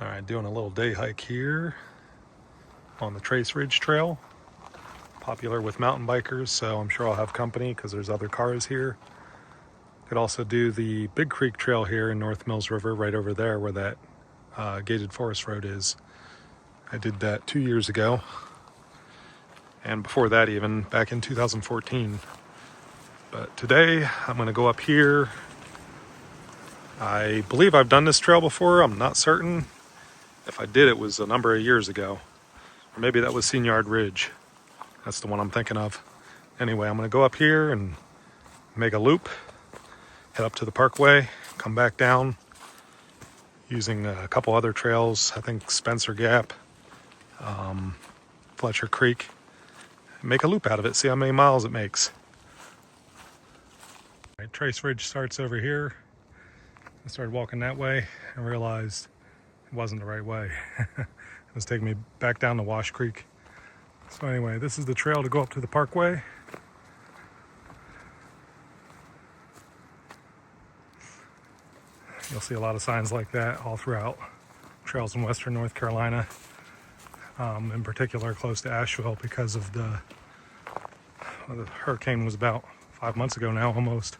Alright, doing a little day hike here on the Trace Ridge Trail. Popular with mountain bikers, so I'm sure I'll have company because there's other cars here. Could also do the Big Creek Trail here in North Mills River, right over there where that gated forest road is. I did that 2 years ago, and before that even, back in 2014. But today I'm going to go up here. I believe I've done this trail before, I'm not certain. If I did, it was a number of years ago. Or maybe that was Senior Ridge. That's the one I'm thinking of. Anyway, I'm going to go up here and make a loop, head up to the parkway, come back down using a couple other trails. I think Spencer Gap, Fletcher Creek. Make a loop out of it, see how many miles it makes. Right, Trace Ridge starts over here. I started walking that way and realized it wasn't the right way. It was taking me back down to Wash Creek. So anyway, this is the trail to go up to the parkway. You'll see a lot of signs like that all throughout trails in western North Carolina, in particular close to Asheville because of the hurricane was about 5 months ago now almost.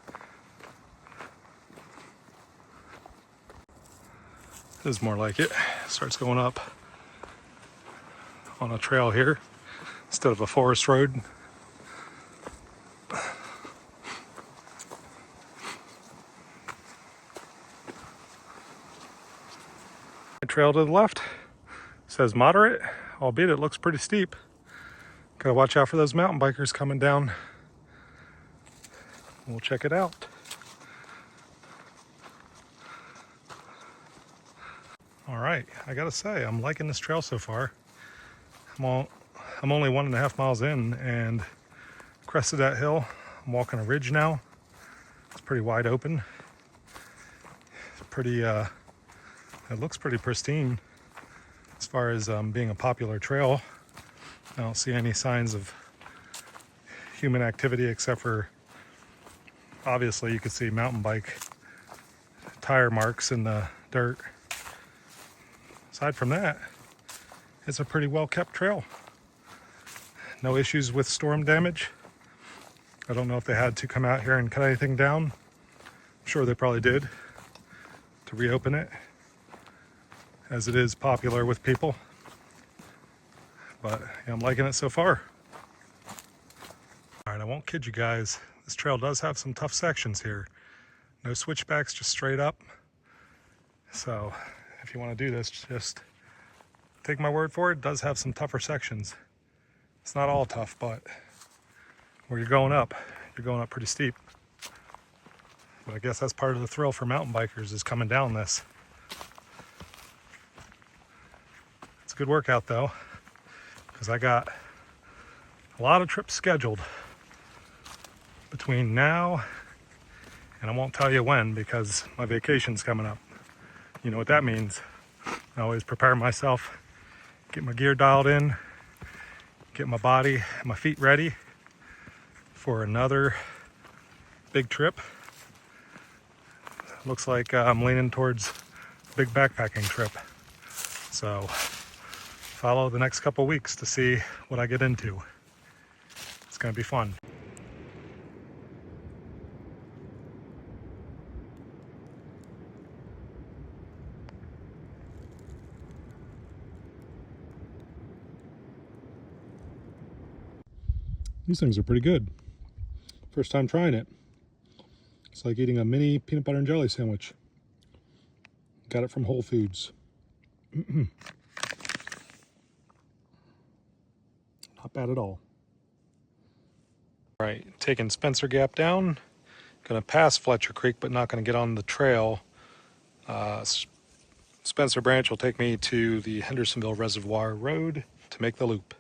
This is more like it. Starts going up on a trail here instead of a forest road. The trail to the left says moderate, albeit it looks pretty steep. Gotta watch out for those mountain bikers coming down. We'll check it out. All right, I gotta say, I'm liking this trail so far. I'm only 1.5 miles in and crested that hill. I'm walking a ridge now. It's pretty wide open. It's pretty, it looks pretty pristine as far as being a popular trail. I don't see any signs of human activity except for, obviously you can see mountain bike tire marks in the dirt. Aside from that, it's a pretty well kept trail. No issues with storm damage. I don't know if they had to come out here and cut anything down. I'm sure they probably did to reopen it, as it is popular with people. But yeah, I'm liking it so far. All right, I won't kid you guys. This trail does have some tough sections here. No switchbacks, just straight up. So if you want to do this, just take my word for it. It does have some tougher sections. It's not all tough, but where you're going up pretty steep. But I guess that's part of the thrill for mountain bikers, is coming down this. It's a good workout though, because I got a lot of trips scheduled between now and I won't tell you when because my vacation's coming up. You know what that means. I always prepare myself, get my gear dialed in, get my body, my feet ready for another big trip. Looks like I'm leaning towards a big backpacking trip. So follow the next couple weeks to see what I get into. It's gonna be fun. These things are pretty good. First time trying it. It's like eating a mini peanut butter and jelly sandwich. Got it from Whole Foods. Not bad at all. All right, taking Spencer Gap down. Gonna pass Fletcher Creek, but not gonna get on the trail. Spencer Branch will take me to the Hendersonville Reservoir Road to make the loop.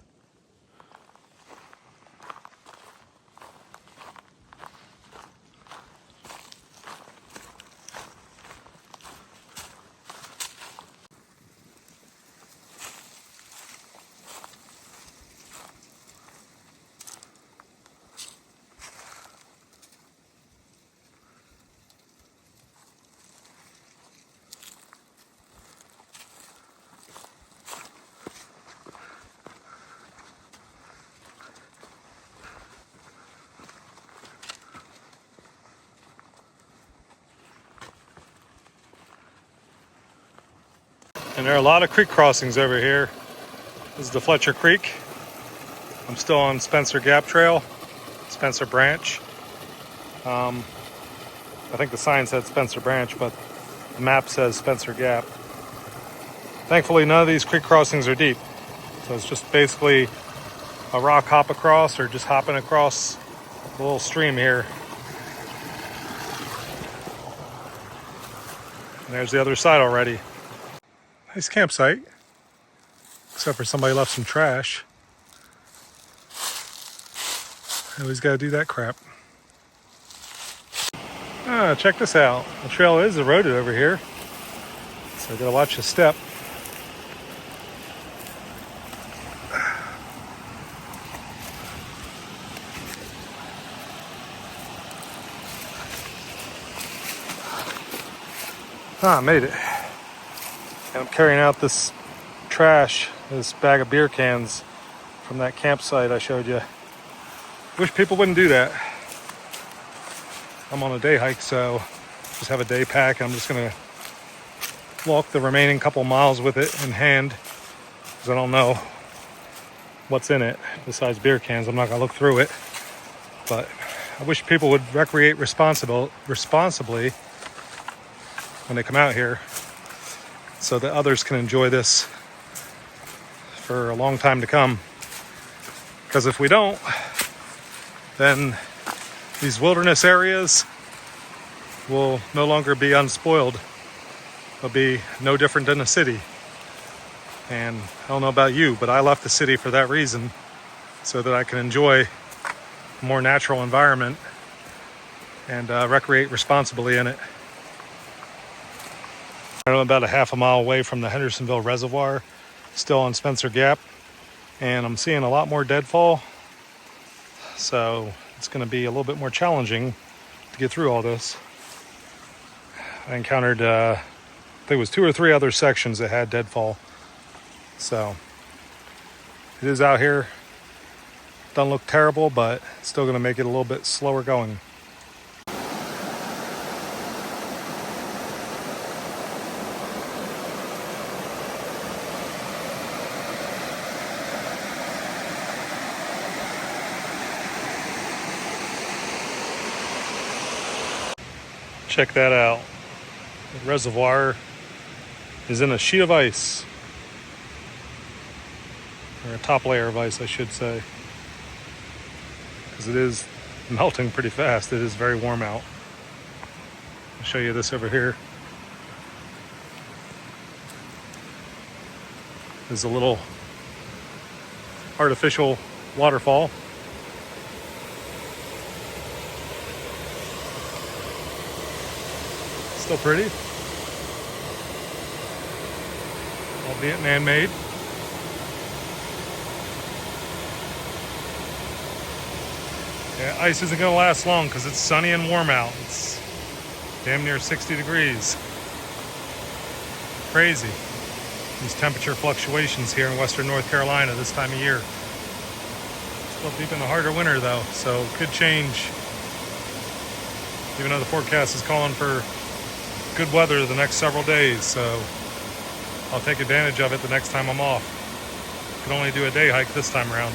And there are a lot of creek crossings over here. This is the Fletcher Creek. I'm still on Spencer Gap Trail, Spencer Branch. I think the sign said Spencer Branch, but the map says Spencer Gap. Thankfully, none of these creek crossings are deep. So it's just basically a rock hop across or just hopping across a little stream here. And there's the other side already. Nice campsite, except for somebody left some trash. Always gotta do that crap. Ah, check this out. The trail is eroded over here, so I gotta watch the step. Ah, I made it. And I'm carrying out this trash, this bag of beer cans from that campsite I showed you. Wish people wouldn't do that. I'm on a day hike, so just have a day pack. I'm just gonna walk the remaining couple miles with it in hand, because I don't know what's in it besides beer cans. I'm not gonna look through it, but I wish people would recreate responsibly when they come out here, so that others can enjoy this for a long time to come. Because if we don't, then these wilderness areas will no longer be unspoiled. They'll be no different than a city. And I don't know about you, but I left the city for that reason, so that I can enjoy a more natural environment and recreate responsibly in it. I'm about a half a mile away from the Hendersonville Reservoir, still on Spencer Gap, and I'm seeing a lot more deadfall, so it's going to be a little bit more challenging to get through all this. I encountered, I think it was 2 or 3 other sections that had deadfall, so it is out here. Doesn't look terrible, but it's still going to make it a little bit slower going. Check that out. The reservoir is in a sheet of ice, or a top layer of ice, I should say, because it is melting pretty fast. It is very warm out. I'll show you this over here. There's a little artificial waterfall. Still pretty, albeit man-made. Yeah, ice isn't gonna last long because it's sunny and warm out. It's damn near 60 degrees. Crazy. These temperature fluctuations here in western North Carolina this time of year. Still deep in the heart of winter though, so could change. Even though the forecast is calling for good weather the next several days, so I'll take advantage of it the next time I'm off. Can only do a day hike this time around.